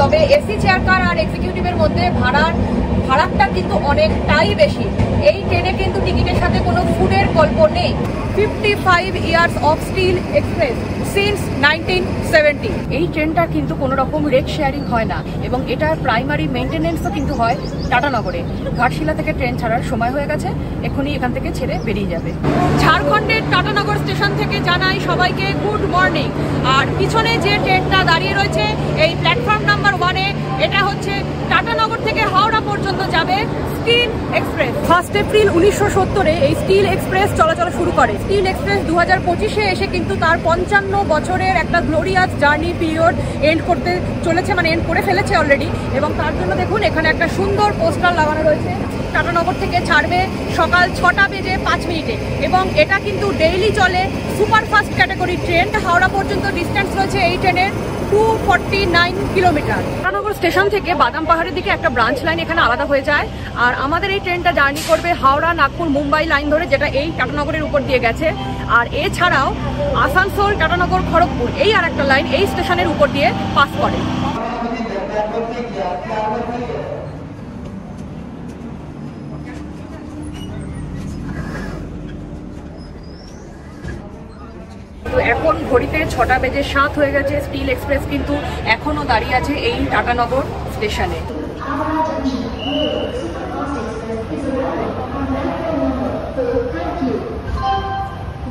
তবে AC chair car আর এক্সিকিউটিভের মধ্যে ভাড়াটা কিন্তু অনেকটাই বেশি। এই ট্রেনে কিন্তু টিকিটের সাথে কোনো ফুডের গল্প নেই। 55 years of steel express since 1970। এই ট্রেনটা কিন্তু কোনো রকম রেক শেয়ারিং হয় না এবং এটার প্রাইমারি মেনটেনেন্সও কিন্তু হয় টাটানগরে। ঘাটশিলা থেকে ট্রেন ছাড়ার সময় হয়ে গেছে, এক্ষুনি এখান থেকে ছেড়ে বেরিয়ে যাবে। ঝাড়খণ্ডের টাটানগর স্টেশন থেকে জানাই সবাইকে গুড মর্নিং। আর পিছনে যে ট্রেনটা দাঁড়িয়ে রয়েছে এই প্ল্যাটফর্ম নাম্বার 1-এ, এটা হচ্ছে টাটানগর থেকে হাওড়া পর্যন্ত যাবে স্টিল এক্সপ্রেস। 1 এপ্রিল 1970-এ এই স্টিল এক্সপ্রেস চলাচল শুরু করে। স্টিল এক্সপ্রেস 2025-এ এসে কিন্তু তার 55 বছরের একটা গ্লোরিয়াস জার্নি পিরিয়ড এন্ড করতে চলেছে, মানে এন্ড করে ফেলেছে অলরেডি। এবং তার জন্য দেখুন এখানে একটা সুন্দর পোস্টার লাগানো রয়েছে। টাটানগর থেকে ছাড়বে সকাল 6টা বেজে 5 মিনিটে এবং এটা কিন্তু ডেইলি চলে সুপারফাস্ট ক্যাটাগরি ট্রেন। হাওড়া পর্যন্ত ডিস্টেন্স রয়েছে এই ট্রেনের 249 কিলোমিটার। টাটানগর স্টেশন থেকে বাদাম পাহাড়ের দিকে একটা ব্রাঞ্চ লাইন এখানে আলাদা হয়ে যায়। আর আমাদের এই ট্রেনটা জার্নি করবে হাওড়া নাগপুর মুম্বাই লাইন ধরে, যেটা এই টাটানগরের উপর দিয়ে গেছে। আর এছাড়াও আসানসোল টাটানগর খড়গপুর এই আর একটা লাইন এই স্টেশনের উপর দিয়ে পাস করে। এখন ঘড়িতে 6টা বেজে 7 হয়ে গেছে। স্টিল এক্সপ্রেস কিন্তু এখনো দাঁড়িয়ে আছে এই টাটানগর স্টেশনে।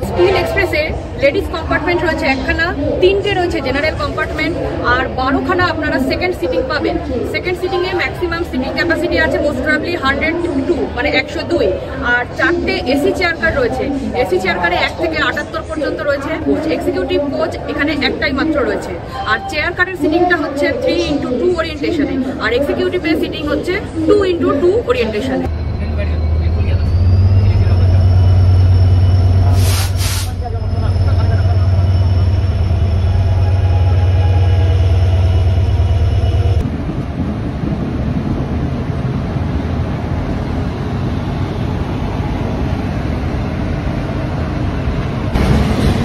স্টিল এক্সপ্রেসে লেডিস কম্পার্টমেন্ট রয়েছে একখানা, 3টে রয়েছে জেনারেল কম্পার্টমেন্ট, আর 12খানা আপনারা সেকেন্ড সিটিং পাবেন। সেকেন্ড সিটিংয়ে ম্যাক্সিমাম সিটিং ক্যাপাসিটি আছে মোস্ট প্রবাবলি 102, মানে 102। আর 4টে এসি চেয়ার কার রয়েছে। এসি চেয়ার কারে 1 থেকে 78 পর্যন্ত রয়েছে। এক্সিকিউটিভ কোচ এখানে একটাই মাত্র রয়েছে। আর চেয়ার কারের সিটিংটা হচ্ছে 3x2 ওরিয়েন্টেশনে, আর এক্সিকিউটিভের সিটিং হচ্ছে 2x2 ওরিয়েন্টেশনে।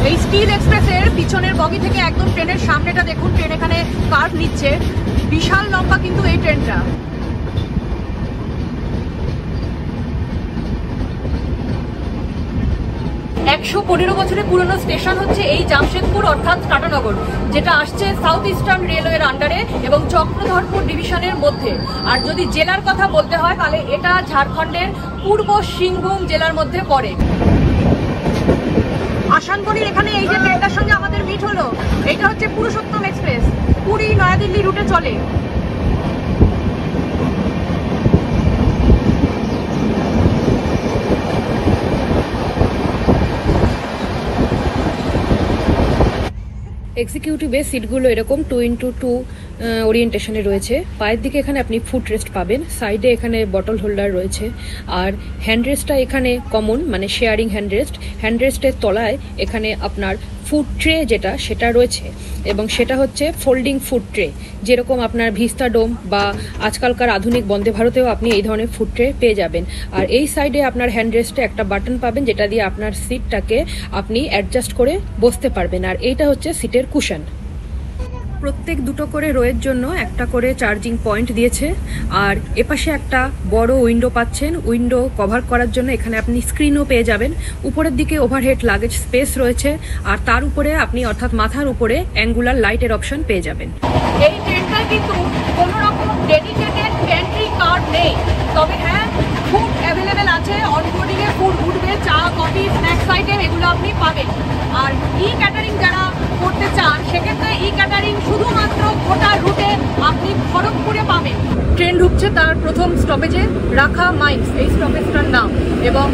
এই স্টিল এক্সপ্রেসের পিছনের বগি থেকে একদম ট্রেনের সামনেটা দেখুন, ট্রেন এখানে কার্ভ নিচ্ছে। বিশাল লম্বা কিন্তু এই ট্রেনটা। একশো 15 বছরের পুরনো স্টেশন হচ্ছে এই জামশেদপুর অর্থাৎ টাটানগর, যেটা আসছে সাউথ ইস্টার্ন রেলওয়ের আন্ডারে এবং চক্রধরপুর ডিভিশনের মধ্যে। আর যদি জেলার কথা বলতে হয় তাহলে এটা ঝাড়খণ্ডের পূর্ব সিংভূম জেলার মধ্যে পড়ে। আসানগড়ির এখানে এই যে ট্রেনটার সঙ্গে আমাদের মিট হলো, এটা হচ্ছে পুরুষোত্তম এক্সপ্রেস, পুরী নয়াদিল্লি রুটে চলে। এক্সিকিউটিভে সিটগুলো এরকম 2x2 ওরিয়েন্টেশনে রয়েছে। পায়ের দিকে এখানে আপনি ফুট রেস্ট পাবেন, সাইডে এখানে বটল হোল্ডার রয়েছে। আর হ্যান্ড রেস্টটা এখানে কমন, মানে শেয়ারিং হ্যান্ড রেস্ট। হ্যান্ড রেস্টের তলায় এখানে আপনার ফুড ট্রে সেটা রয়েছে এবং সেটা হচ্ছে ফোল্ডিং ফুড ট্রে, যেরকম আপনার ভিস্তাডোম বা আজকালকার আধুনিক বন্দে ভারতেও আপনি এই ধরনের ফুড ট্রে পেয়ে যাবেন। আর এই সাইডে আপনার হ্যান্ড রেস্টে একটা বাটন পাবেন, যেটা দিয়ে আপনার সিটটাকে আপনি অ্যাডজাস্ট করে বসতে পারবেন। আর এইটা হচ্ছে সিটের কুশন। প্রত্যেক দুটো করে রোয়ের জন্য একটা করে চার্জিং পয়েন্ট দিয়েছে। আর এপাশে একটা বড় উইন্ডো পাচ্ছেন। উইন্ডো কভার করার জন্য এখানে আপনি স্ক্রিনও পেয়ে যাবেন। উপরের দিকে ওভারহেড লাগেজ স্পেস রয়েছে আর তার উপরে আপনি অর্থাৎ মাথার উপরে অ্যাঙ্গুলার লাইটের অপশন পেয়ে যাবেন। এই ট্রেনটায় কিন্তু কোনো রকম ডেডিকেটেড পেন্ট্রি কার্ড নেই, তবে হ্যাঁ ফুড অ্যাভেলেবেল আছে। অনবোর্ডিংয়ে ফুড উঠবে, চা কফি স্ন্যাক্স আইটেম এগুলো আপনি পাবেন। আর ই ক্যাটারিং যারা করতে চান সেক্ষেত্রে ই ক্যাটারিং শুধুমাত্র গোটা রুটে আপনি খড়গপুরে পাবেন। ট্রেন ঢুকছে তার প্রথম স্টপেজে রাখা মাইন্স, এই স্টপেজটার নাম। এবং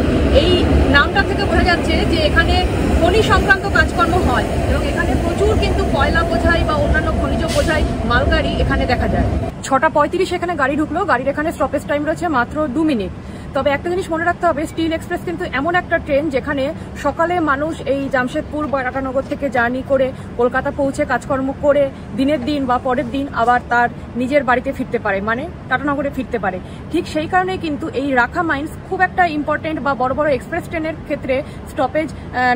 এই নামটা থেকে বোঝা যাচ্ছে যে এখানে খনি সংক্রান্ত কাজকর্ম হয় এবং এখানে প্রচুর কিন্তু কয়লা বোঝাই বা অন্যান্য খনিজ বোঝাই মালগাড়ি এখানে দেখা যায়। 6:35 এখানে গাড়ি ঢুকলো। গাড়ির এখানে স্টপেজ টাইম রয়েছে মাত্র 2 মিনিট। তবে একটা জিনিস মনে রাখতে হবে, স্টিল এক্সপ্রেস কিন্তু এমন একটা ট্রেন যেখানে সকালে মানুষ এই জামশেদপুর বা টাটানগর থেকে জার্নি করে কলকাতা পৌঁছে কাজকর্ম করে দিনের দিন বা পরের দিন আবার তার নিজের বাড়িতে ফিরতে পারে, মানে টাটানগরে ফিরতে পারে। ঠিক সেই কারণে কিন্তু এই রাখা মাইন্স খুব একটা ইম্পর্টেন্ট, বা বড় বড় এক্সপ্রেস ট্রেনের ক্ষেত্রে স্টপেজ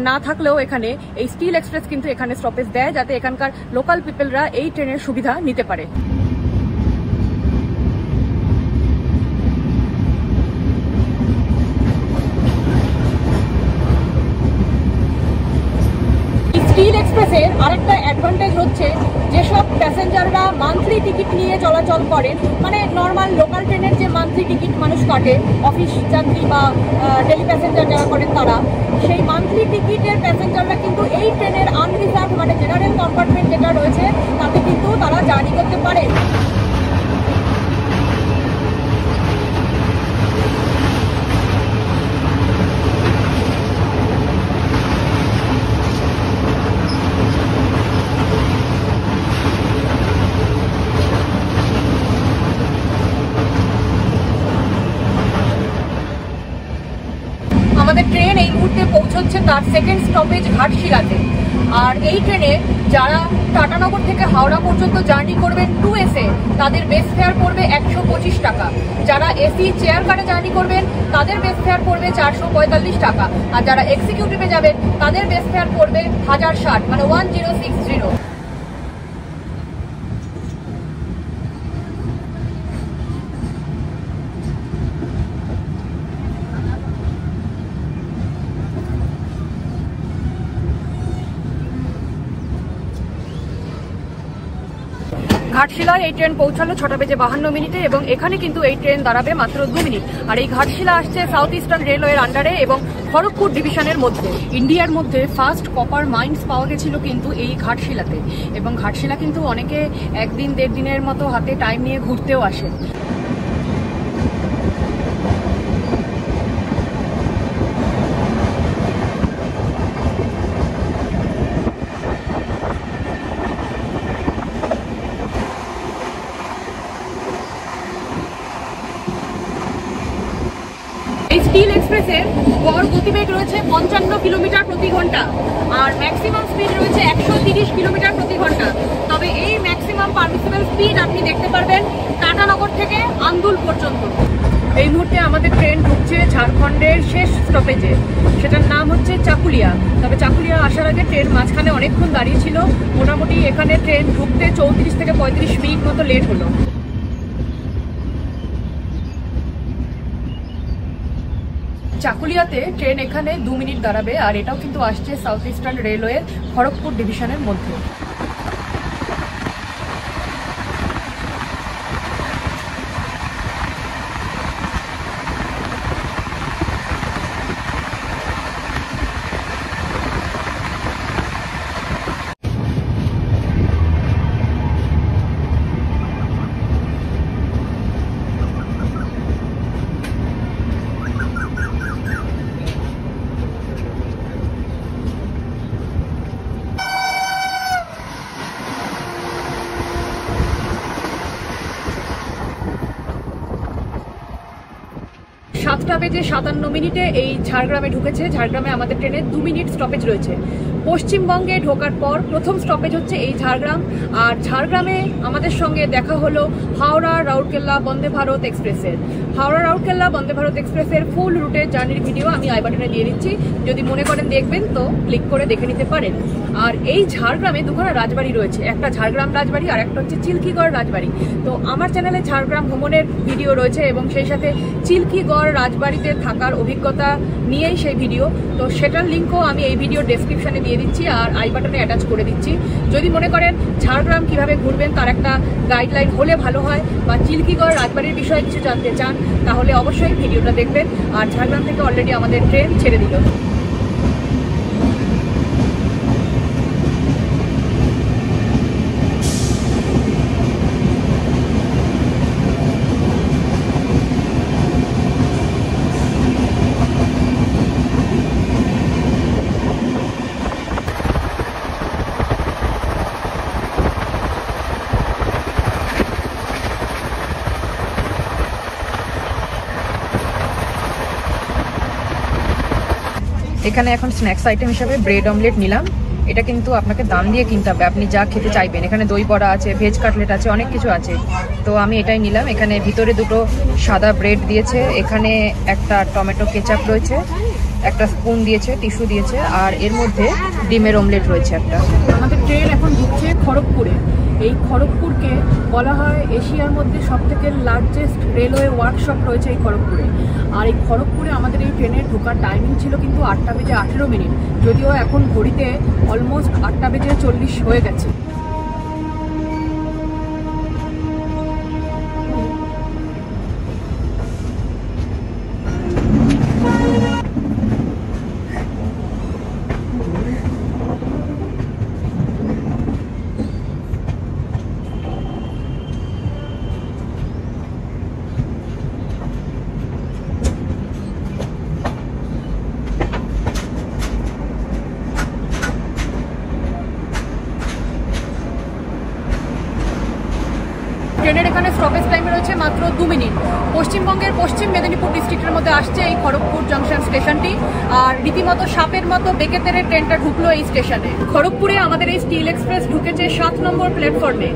না থাকলেও এখানে এই স্টিল এক্সপ্রেস কিন্তু এখানে স্টপেজ দেয়, যাতে এখানকার লোকাল পিপলরা এই ট্রেনের সুবিধা নিতে পারে। স্টিল এক্সপ্রেসের আরেকটা অ্যাডভান্টেজ হচ্ছে যেসব প্যাসেঞ্জাররা মান্থলি টিকিট নিয়ে চলাচল করেন, মানে নর্মাল লোকাল ট্রেনের যে মান্থলি টিকিট মানুষ কাটে, অফিস যাত্রী বা ডেলি প্যাসেঞ্জার যারা করেন তারা, সেই মান্থলি টিকিটের প্যাসেঞ্জাররা কিন্তু এই ট্রেনের আনরিজার্ভ মানে জেনারেল কম্পার্টমেন্ট যেটা রয়েছে তাতে কিন্তু তারা জার্নি করতে পারে। আমাদের ট্রেন এই মুহূর্তে পৌঁছচ্ছে তার সেকেন্ড স্টপেজ ঘাটশিলাতে। আর এই ট্রেনে যারা টাটানগর থেকে হাওড়া পর্যন্ত জার্নি করবেন 2AC তাদের বেস ফেয়ার পড়বে 125 টাকা। যারা এসি চেয়ার কারে জার্নি করবেন তাদের বেস ফেয়ার পড়বে 445 টাকা। আর যারা এক্সিকিউটিভে যাবেন তাদের বেস ফেয়ার পড়বে 1060 মানে 1060। ঘাটশিলায় এই ট্রেন পৌঁছালো 6:52 এবং এখানে কিন্তু এই ট্রেন দাঁড়াবে মাত্র 2 মিনিট। আর এই ঘাটশিলা আসছে সাউথ ইস্টার্ন রেলওয়ের আন্ডারে এবং খড়গপুর ডিভিশনের মধ্যে। ইন্ডিয়ার মধ্যে ফার্স্ট কপার মাইন্স পাওয়া গেছিল কিন্তু এই ঘাটশিলাতে, এবং ঘাটশিলা কিন্তু অনেকে 1-1.5 দিনের মতো হাতে টাইম নিয়ে ঘুরতেও আসে। এই স্টিল এক্সপ্রেসের গড় গতিবেগ রয়েছে 55 কিলোমিটার প্রতি ঘন্টা আর ম্যাক্সিমাম স্পিড রয়েছে 130 কিলোমিটার প্রতি ঘন্টা। তবে এই ম্যাক্সিমাম পারমিসিবল স্পিড আপনি দেখতে পারবেন টাটানগর থেকে আন্দুল পর্যন্ত। এই মুহূর্তে আমাদের ট্রেন ঢুকছে ঝাড়খণ্ডের শেষ স্টপেজে, সেটার নাম হচ্ছে চাকুলিয়া। তবে চাকুলিয়া আসার আগে ট্রেন মাঝখানে অনেকক্ষণ দাঁড়িয়েছিল, মোটামুটি এখানে ট্রেন ঢুকতে 34 থেকে 35 মিনিট মতো লেট হলো। চাকুলিয়াতে ট্রেন এখানে 2 মিনিট দাঁড়াবে আর এটাও কিন্তু আসছে সাউথ ইস্টার্ন রেলওয়ের খড়গপুর ডিভিশনের মধ্যে। সাতটা বেজে 57 এই ঝাড়গ্রামে ঢুকেছে। ঝাড়গ্রামে আমাদের ট্রেনে 2 মিনিট স্টপেজ রয়েছে। পশ্চিমবঙ্গে ঢোকার পর প্রথম স্টপেজ হচ্ছে এই ঝাড়গ্রাম। আর ঝাড়গ্রামে আমাদের সঙ্গে দেখা হলো হাওড়া রাউরকেল্লা বন্দে ভারত এক্সপ্রেসের। হাওড়া রাউরকেল্লা বন্দে ভারত এক্সপ্রেসের ফুল রুটের জার্নির ভিডিও আমি আই বাটনে দিয়ে দিচ্ছি, যদি মনে করেন দেখবেন তো ক্লিক করে দেখে নিতে পারেন। আর এই ঝাড়গ্রামে দুখানা রাজবাড়ি রয়েছে, একটা ঝাড়গ্রাম রাজবাড়ি আর একটা হচ্ছে চিল্কিগড় রাজবাড়ি। তো আমার চ্যানেলে ঝাড়গ্রাম ভ্রমণের ভিডিও রয়েছে এবং সেই সাথে চিল্কিগড় রাজবাড়িতে থাকার অভিজ্ঞতা নিয়েই সেই ভিডিও, তো সেটার লিঙ্কও আমি এই ভিডিও ডেসক্রিপশনে দিয়ে দিচ্ছি আর আই বাটনে অ্যাটাচ করে দিচ্ছি। যদি মনে করেন ঝাড়গ্রাম কিভাবে ঘুরবেন তার একটা গাইডলাইন হলে ভালো হয়, বা চিল্কিগড় রাজবাড়ির বিষয়ে কিছু জানতে চান তাহলে অবশ্যই ভিডিওটা দেখবেন। আর ঝাড়গ্রাম থেকে অলরেডি আমাদের ট্রেন ছেড়ে দিল। এখানে এখন স্ন্যাক্স আইটেম হিসাবে ব্রেড অমলেট নিলাম। এটা কিন্তু আপনাকে দাম দিয়ে কিনতে হবে, আপনি যা খেতে চাইবেন। এখানে দই বড়া আছে, ভেজ কাটলেট আছে, অনেক কিছু আছে। তো আমি এটাই নিলাম। এখানে ভিতরে দুটো সাদা ব্রেড দিয়েছে, এখানে একটা টমেটো কেচাপ রয়েছে, একটা স্পুন দিয়েছে, টিস্যু দিয়েছে, আর এর মধ্যে ডিমের অমলেট রয়েছে একটা। আমাদের ট্রেন এখন ঢুকছে খড়গপুরে। এই খড়গপুরকে বলা হয় এশিয়ার মধ্যে সবথেকে লার্জেস্ট রেলওয়ে ওয়ার্কশপ রয়েছে এই খড়গপুরে। আর এই খড়গপুরে আমাদের এই ট্রেনের ঢোকার টাইমিং ছিল কিন্তু 8:18, যদিও এখন ঘড়িতে অলমোস্ট 8:40 হয়ে গেছে। ট্রেনের এখানে স্টপেজ টাইমে রয়েছে মাত্র 2 মিনিট। পশ্চিমবঙ্গের পশ্চিম মেদিনীপুর ডিস্ট্রিক্টের মধ্যে আসছে এই খড়গপুর জংশন স্টেশনটি। আর রীতিমতো সাপের মতো বেঁকে তেড়ে ট্রেনটা ঢুকলো এই স্টেশনে। খড়গপুরে আমাদের এই স্টিল এক্সপ্রেস ঢুকেছে 7 নম্বর প্ল্যাটফর্মে।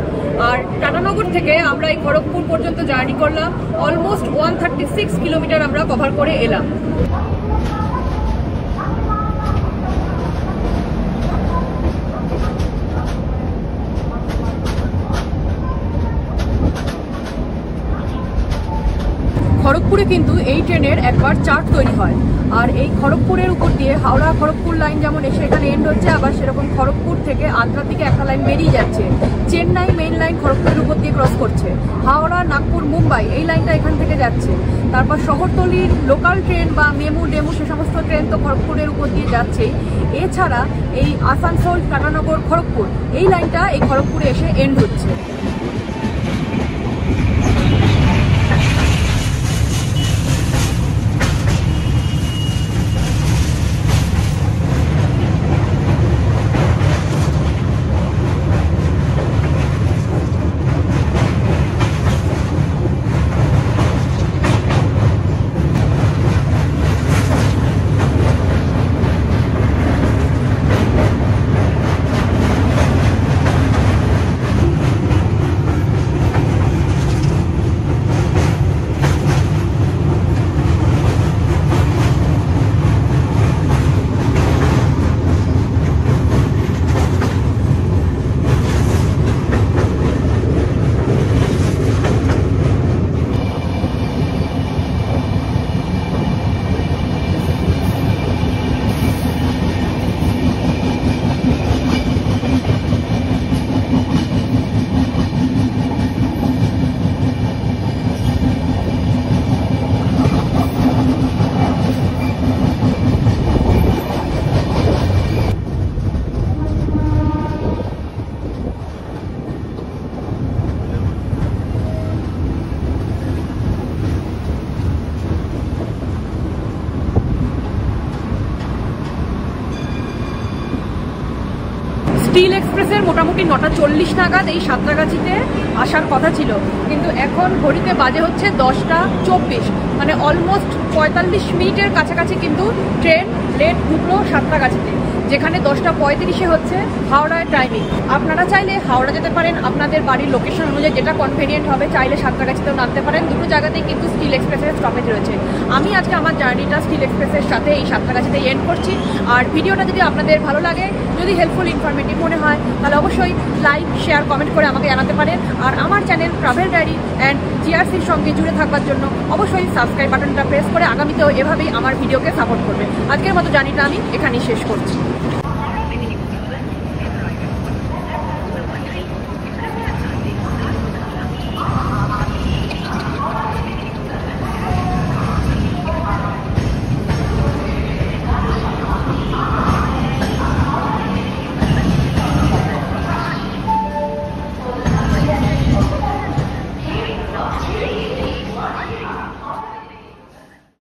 আর টাটানগর থেকে আমরা এই খড়গপুর পর্যন্ত জার্নি করলাম। অলমোস্ট 136 কিলোমিটার আমরা কভার করে এলাম। খড়গপুরে কিন্তু এই ট্রেনের একবার চার্ট তৈরি হয়। আর এই খড়গপুরের উপর দিয়ে হাওড়া খড়গপুর লাইন যেমন এসে এখানে এন্ড হচ্ছে, আবার সেরকম খড়গপুর থেকে আদ্রার দিকে একটা লাইন বেরিয়ে যাচ্ছে। চেন্নাই মেইন লাইন খড়গপুরের উপর দিয়ে ক্রস করছে। হাওড়া, নাগপুর, মুম্বাই এই লাইনটা এখান থেকে যাচ্ছে। তারপর শহরতলির লোকাল ট্রেন বা মেমু ডেমু সে সমস্ত ট্রেন তো খড়গপুরের উপর দিয়ে যাচ্ছেই। এছাড়া এই আসানসোল, টাটানগর, খড়গপুর এই লাইনটা এই খড়গপুরে এসে এন্ড হচ্ছে। স্টিল এক্সপ্রেসের মোটামুটি 9:40 নাগাদ এই সাঁতরাগাছিতে আসার কথা ছিল, কিন্তু এখন ঘড়িতে বাজে হচ্ছে 10:24, মানে অলমোস্ট 45 মিনিটের কাছাকাছি কিন্তু ট্রেন লেট ঢুকলো সাঁতরাগাছিতে, যেখানে 10:35 হচ্ছে হাওড়ার টাইমিং। আপনারা চাইলে হাওড়া যেতে পারেন, আপনাদের বাড়ির লোকেশন অনুযায়ী যেটা কনভেনিয়েন্ট হবে। চাইলে সাঁতরাগাছিতেও নামতে পারেন। দুটো জায়গাতেই কিন্তু স্টিল এক্সপ্রেসের স্টপেজ রয়েছে। আমি আজকে আমার জার্নিটা স্টিল এক্সপ্রেসের সাথে এই সাঁতরাগাছিতে এন্ড করছি। আর ভিডিওটা যদি আপনাদের ভালো লাগে, যদি হেল্পফুল ইনফরমেটিভ মনে হয়, তাহলে অবশ্যই লাইক, শেয়ার, কমেন্ট করে আমাকে জানাতে পারেন। আর আমার চ্যানেল ট্রাভেল ডায়েরি অ্যান্ড জিআরসির সঙ্গে জুড়ে থাকবার জন্য অবশ্যই সাবস্ক্রাইব বাটনটা প্রেস করে আগামীতেও এভাবেই আমার ভিডিওকে সাপোর্ট করবে। আজকের মতো জার্নিটা আমি এখানেই শেষ করছি।